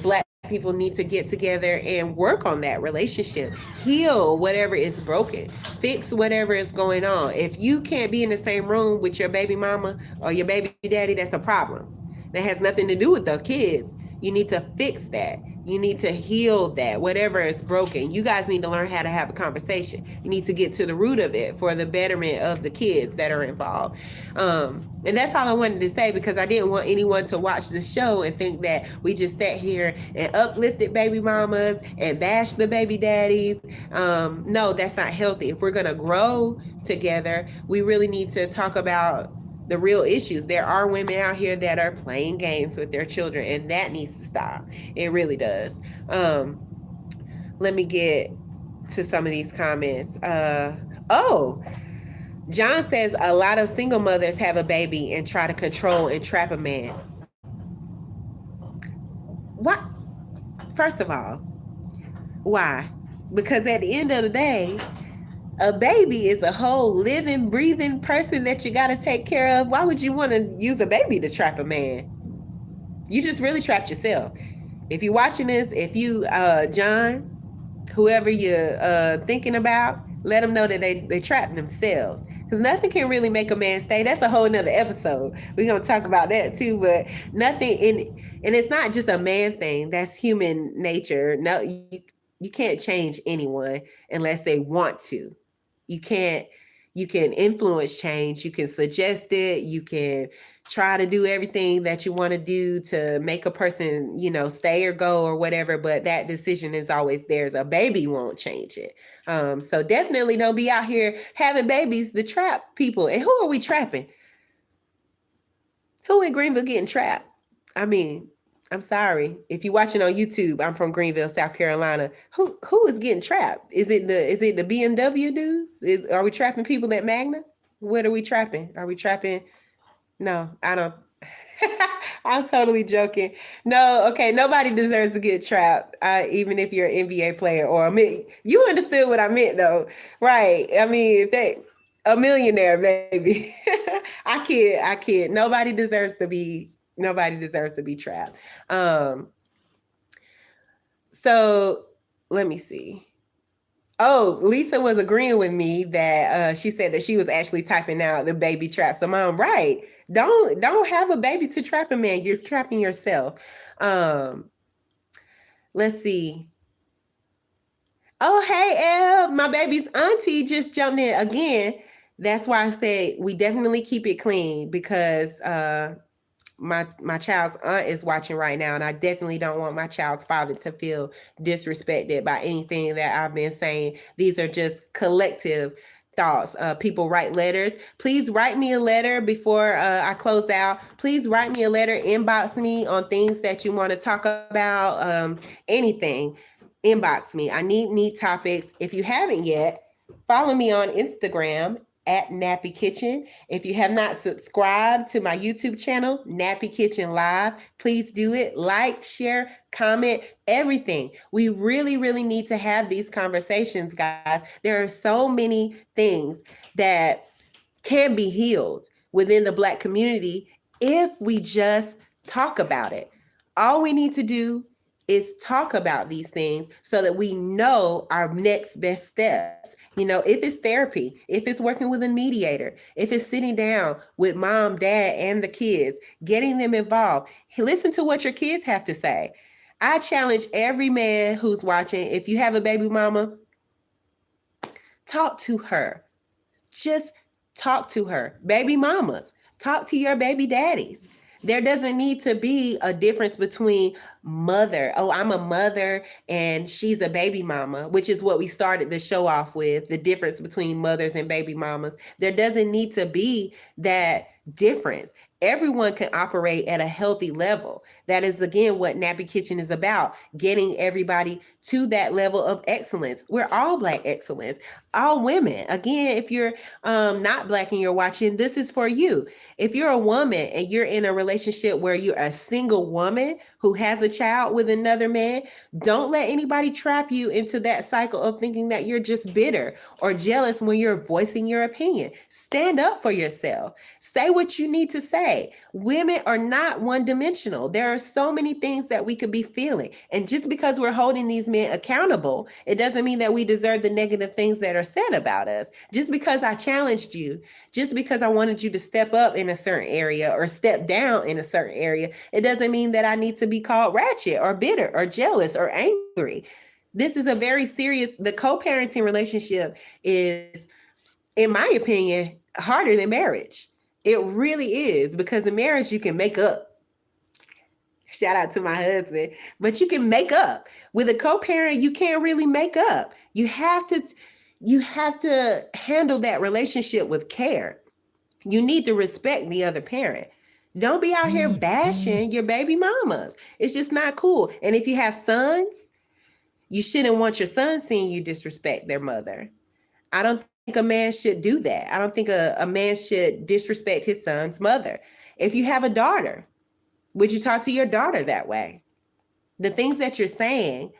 Black people need to get together and work on that relationship, heal whatever is broken, fix whatever is going on. If you can't be in the same room with your baby mama or your baby daddy, that's a problem. That has nothing to do with the kids. You need to fix that. You need to heal that, whatever is broken. You guys need to learn how to have a conversation. You need to get to the root of it for the betterment of the kids that are involved. And that's all I wanted to say, because I didn't want anyone to watch the show and think that we just sat here and uplifted baby mamas and bashed the baby daddies. No, that's not healthy. If we're going to grow together, we really need to talk about the real issues. There are women out here that are playing games with their children, and that needs to stop. It really does. Let me get to some of these comments. John says a lot of single mothers have a baby and try to control and trap a man. What? First of all, why? Because at the end of the day, a baby is a whole living, breathing person that you got to take care of. Why would you want to use a baby to trap a man? You just really trapped yourself. If you're watching this, if you, John, whoever you're thinking about, let them know that they trapped themselves. Because nothing can really make a man stay. That's a whole nother episode. We're going to talk about that too. But nothing, and it's not just a man thing. That's human nature. No, you can't change anyone unless they want to. You can influence change. You can suggest it. You can try to do everything that you want to do to make a person, stay or go or whatever. But that decision is always theirs. A baby won't change it. So definitely don't be out here having babies to trap people. And who are we trapping? Who in Greenville getting trapped? I mean, I'm sorry. If you're watching on YouTube, I'm from Greenville, South Carolina. Who is getting trapped? Is it the BMW dudes? Are we trapping people at Magna? What are we trapping? Are we trapping? No, I don't. I'm totally joking. No, okay. Nobody deserves to get trapped, even if you're an NBA player you understood what I meant though, right? I mean, if they a millionaire, maybe. I kid. Nobody deserves to be trapped. So let me see. Oh, Lisa was agreeing with me that she said that she was actually typing out the baby traps the mom. Right. Don't have a baby to trap a man. You're trapping yourself. Let's see. Oh, hey, Elle, my baby's auntie just jumped in again. That's why I said we definitely keep it clean, because my child's aunt is watching right now, and I definitely don't want my child's father to feel disrespected by anything that I've been saying. These are just collective thoughts. People write letters. Please write me a letter before I close out. Please write me a letter, inbox me on things that you want to talk about, anything. Inbox me. I need topics. If you haven't yet, follow me on Instagram at Nappykitchen. If you have not subscribed to my YouTube channel, Nappykitchen Live, please do it. Like, share, comment, everything. We really, really need to have these conversations, guys. There are so many things that can be healed within the Black community if we just talk about it. All we need to do is talk about these things so that we know our next best steps. If it's therapy, if it's working with a mediator, if it's sitting down with mom, dad, and the kids, getting them involved, listen to what your kids have to say. I challenge every man who's watching, if you have a baby mama, talk to her. Just talk to her. Baby mamas, talk to your baby daddies. There doesn't need to be a difference between mother. Oh, I'm a mother and she's a baby mama, which is what we started the show off with, the difference between mothers and baby mamas. There doesn't need to be that difference. Everyone can operate at a healthy level. That is, again, what Nappykitchen is about, getting everybody to that level of excellence. We're all Black excellence, all women. Again, if you're not Black and you're watching, this is for you. If you're a woman and you're in a relationship where you're a single woman who has a child with another man, don't let anybody trap you into that cycle of thinking that you're just bitter or jealous when you're voicing your opinion. Stand up for yourself. Say what you need to say. Women are not one-dimensional. There are so many things that we could be feeling. And just because we're holding these men accountable, it doesn't mean that we deserve the negative things that are said about us. Just because I challenged you, just because I wanted you to step up in a certain area or step down in a certain area, it doesn't mean that I need to be called ratchet or bitter or jealous or angry. This is a very serious, the co-parenting relationship is, in my opinion, harder than marriage. It really is, because in marriage, you can make up. Shout out to my husband. But you can make up. With a co-parent, you can't really make up. You have to handle that relationship with care. You need to respect the other parent. Don't be out here bashing your baby mamas. It's just not cool. And if you have sons, you shouldn't want your sons seeing you disrespect their mother. I don't think a man should do that. I don't think a man should disrespect his son's mother. If you have a daughter, would you talk to your daughter that way? The things that you're saying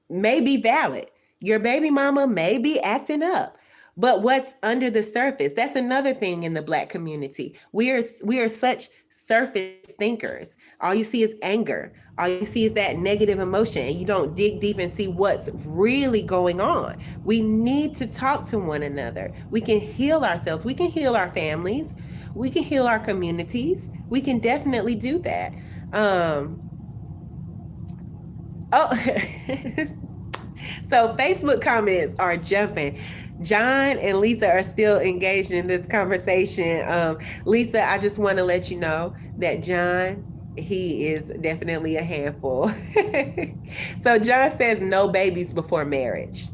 may be valid. Your baby mama may be acting up. But what's under the surface? That's another thing in the Black community. We are such surface thinkers. All you see is anger. All you see is that negative emotion, and you don't dig deep and see what's really going on. We need to talk to one another. We can heal ourselves. We can heal our families. We can heal our communities. We can definitely do that. So Facebook comments are jumping. John and Lisa are still engaged in this conversation. Lisa, I just want to let you know that John, he is definitely a handful. So John says no babies before marriage.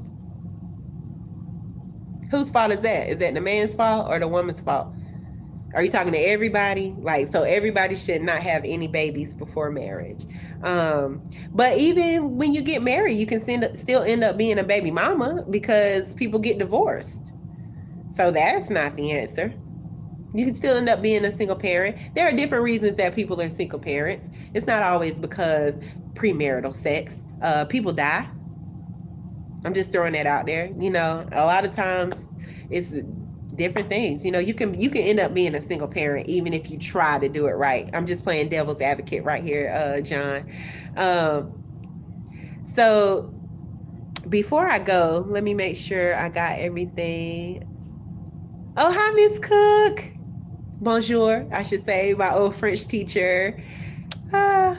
Whose fault is that? Is that the man's fault or the woman's fault? Are you talking to everybody? So everybody should not have any babies before marriage. But even when you get married, you can still end up being a baby mama because people get divorced. So that's not the answer. You can still end up being a single parent. There are different reasons that people are single parents. It's not always because premarital sex. People die. I'm just throwing that out there. A lot of times it's different things. You can end up being a single parent even if you try to do it right. I'm just playing devil's advocate right here, John. So before I go, let me make sure I got everything. Oh, hi, Miss Cook. Bonjour, I should say, my old French teacher. I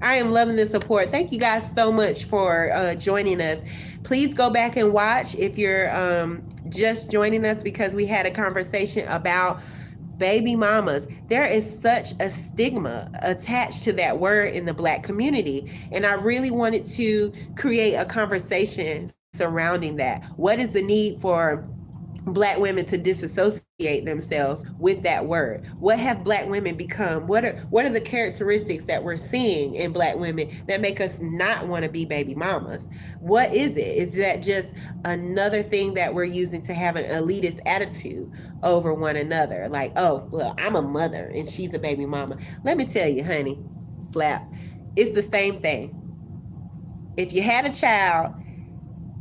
am loving the support. Thank you guys so much for joining us. Please go back and watch if you're just joining us, because we had a conversation about baby mamas. There is such a stigma attached to that word in the Black community. And I really wanted to create a conversation surrounding that. What is the need for Black women to disassociate themselves with that word? What have Black women become? What are the characteristics that we're seeing in Black women that make us not want to be baby mamas? What is it? Is that just another thing that we're using to have an elitist attitude over one another? Like, oh, well, I'm a mother and she's a baby mama. Let me tell you, honey, slap, it's the same thing. If you had a child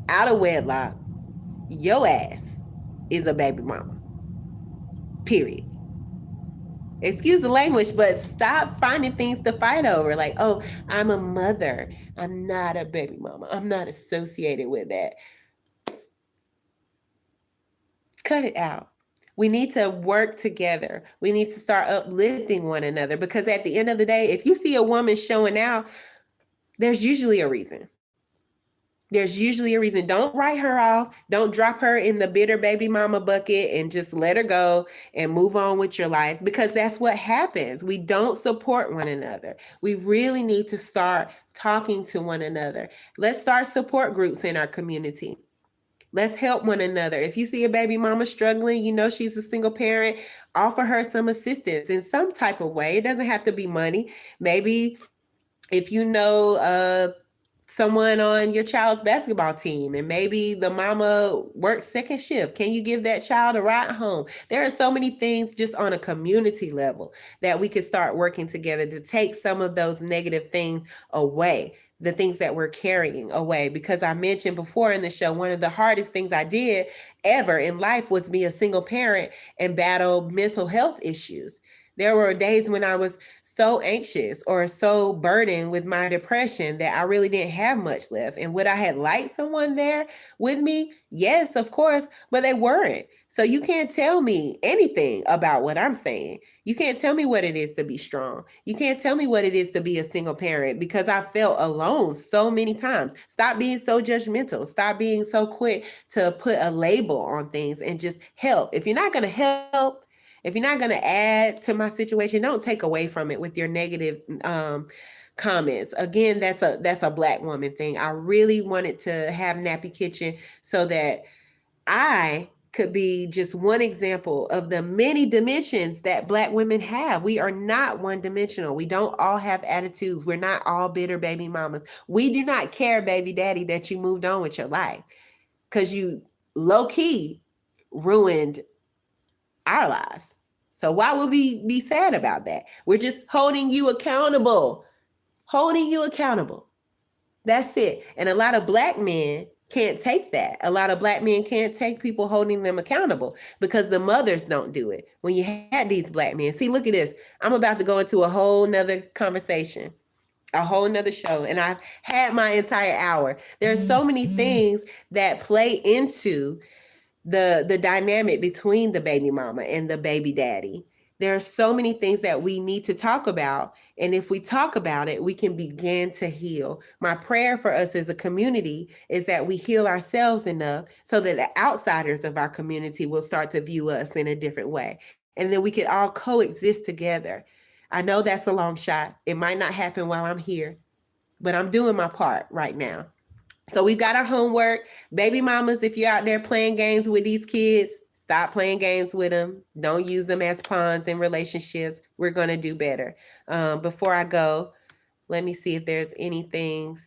out of wedlock, your ass is a baby mama. Period. Excuse the language, but stop finding things to fight over. Like, oh, I'm a mother. I'm not a baby mama. I'm not associated with that. Cut it out. We need to work together. We need to start uplifting one another because at the end of the day, if you see a woman showing out, there's usually a reason. There's usually a reason. Don't write her off. Don't drop her in the bitter baby mama bucket and just let her go and move on with your life because that's what happens. We don't support one another. We really need to start talking to one another. Let's start support groups in our community. Let's help one another. If you see a baby mama struggling, you know she's a single parent, offer her some assistance in some type of way. It doesn't have to be money. Maybe if you know someone on your child's basketball team and maybe the mama works second shift, can you give that child a ride home? There are so many things just on a community level that we could start working together to take some of those negative things away, the things that we're carrying away. Because I mentioned before in the show, one of the hardest things I did ever in life was be a single parent and battle mental health issues. There were days when I was so anxious or so burdened with my depression that I really didn't have much left. And would I had liked someone there with me? Yes, of course, but they weren't. So you can't tell me anything about what I'm saying. You can't tell me what it is to be strong. You can't tell me what it is to be a single parent because I felt alone so many times. Stop being so judgmental. Stop being so quick to put a label on things and just help. If you're not going to help, if you're not going to add to my situation, don't take away from it with your negative comments. Again, that's a Black woman thing. I really wanted to have Nappy Kitchen so that I could be just one example of the many dimensions that Black women have. We are not one dimensional. We don't all have attitudes. We're not all bitter baby mamas. We do not care, baby daddy, that you moved on with your life because you low key ruined our lives. So why would we be sad about that? We're just holding you accountable. Holding you accountable. That's it. And a lot of Black men can't take that. A lot of Black men can't take people holding them accountable because the mothers don't do it. When you had these Black men, see, look at this. I'm about to go into a whole nother conversation, a whole nother show, and I've had my entire hour. There's so many things that play into the dynamic between the baby mama and the baby daddy. There are so many things that we need to talk about. And if we talk about it, we can begin to heal. My prayer for us as a community is that we heal ourselves enough so that the outsiders of our community will start to view us in a different way. And then we could all coexist together. I know that's a long shot. It might not happen while I'm here, but I'm doing my part right now. So we got our homework. Baby mamas, if you're out there playing games with these kids, stop playing games with them. Don't use them as pawns in relationships. We're going to do better. Before I go, let me see if there's anything.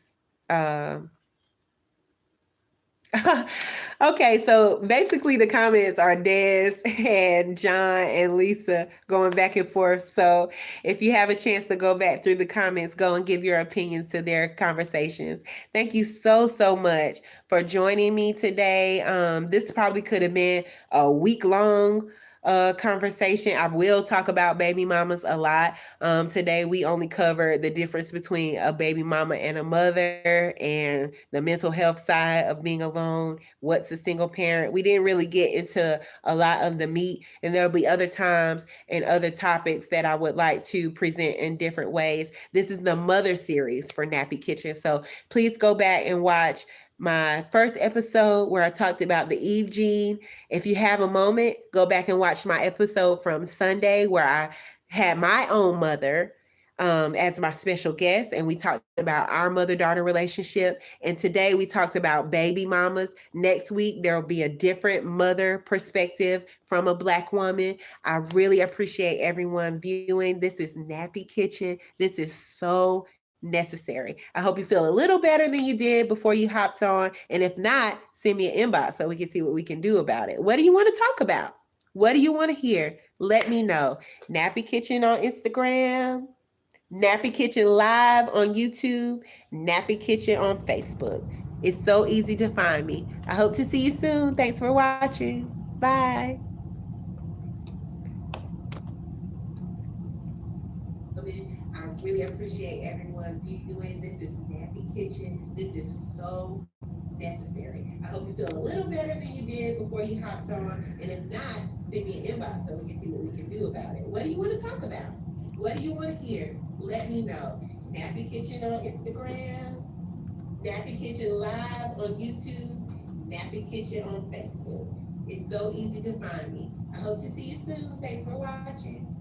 Okay, so basically the comments are Des and John and Lisa going back and forth. So if you have a chance to go back through the comments, go and give your opinions to their conversations. Thank you so, so much for joining me today. This probably could have been a week-long conversation. I will talk about baby mamas a lot. Today we only covered the difference between a baby mama and a mother and the mental health side of being alone. What's a single parent? We didn't really get into a lot of the meat, and there'll be other times and other topics that I would like to present in different ways. This is the mother series for Nappy Kitchen, so please go back and watch my first episode where I talked about the Eve gene. If you have a moment, go back and watch my episode from Sunday where I had my own mother as my special guest, and we talked about our mother-daughter relationship. And today we talked about baby mamas. Next week there will be a different mother perspective from a Black woman. I really appreciate everyone viewing. This is Nappy Kitchen. This is so necessary. I hope you feel a little better than you did before you hopped on. And if not, send me an inbox so we can see what we can do about it. What do you want to talk about? What do you want to hear? Let me know. Nappy Kitchen on Instagram, Nappy Kitchen Live on YouTube, Nappy Kitchen on Facebook. It's so easy to find me. I hope to see you soon. Thanks for watching. Bye. I really appreciate everyone viewing. This is Nappy Kitchen. This is so necessary. I hope you feel a little better than you did before you hopped on. And if not, send me an inbox so we can see what we can do about it. What do you want to talk about? What do you want to hear? Let me know. Nappy Kitchen on Instagram, Nappy Kitchen Live on YouTube, Nappy Kitchen on Facebook. It's so easy to find me. I hope to see you soon. Thanks for watching.